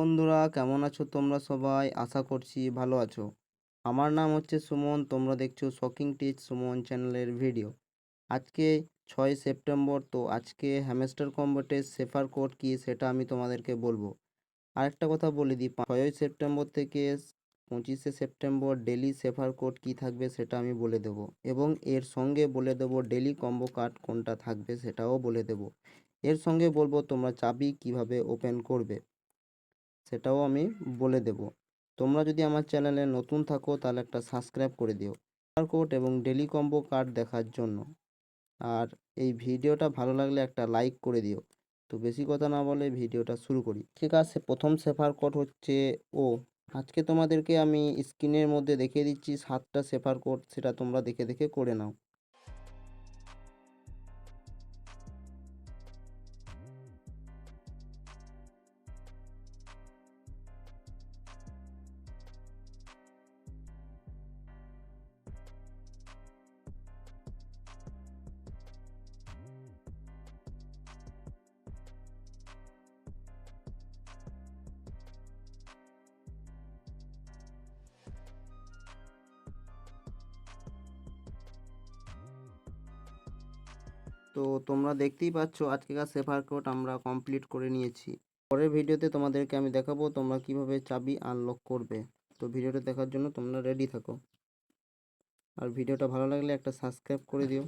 বন্ধুরা কেমন আছো তোমরা সবাই? আশা করছি ভালো আছো। আমার নাম হচ্ছে সুমন, তোমরা দেখছো শকিং টিচ সুমন চ্যানেলের ভিডিও। আজকে 6 সেপ্টেম্বর, তো আজকে হ্যামস্টার কম্বাটের সেফার কোড কি সেটা আমি তোমাদেরকে বলবো। আরেকটা কথা বলে দিই, 6 সেপ্টেম্বর থেকে 25 সেপ্টেম্বর ডেলি সেফার কোড কি থাকবে সেটা আমি বলে দেবো, এবং এর সঙ্গে বলে দেবো ডেলি কম্বো কার্ড কোনটা থাকবে সেটাও বলে দেবো। এর সঙ্গে বলবো তোমরা চাবি কিভাবে ওপেন করবে সেটাও আমি বলে দেব। তোমরা যদি আমার চ্যানেলে নতুন থাকো তাহলে একটা সাবস্ক্রাইব করে দিও কিউআর কোড এবং ডেলি কম্বো কার্ড দেখার জন্য। আর এই ভিডিওটা ভালো লাগলে একটা লাইক করে দিও। তো বেশি কথা না বলে ভিডিওটা শুরু করি। ঠিক আছে, প্রথম সেফার কোড হচ্ছে ও। আজকে তোমাদেরকে আমি স্ক্রিনের মধ্যে দেখিয়ে দিচ্ছি 7টা সেফার কোড, সেটা তোমরা দেখে দেখে করে নাও। তো তোমরা দেখতেই পাচ্ছ আজকেকার সেফার কোড আমরা কমপ্লিট করে নিয়েছি। পরের ভিডিওতে তোমাদেরকে আমি দেখাবো তোমরা কিভাবে চাবি আনলক করবে। তো ভিডিওটা দেখার জন্য তোমরা রেডি থাকো। আর ভিডিওটা ভালো লাগলে একটা সাবস্ক্রাইব করে দিও।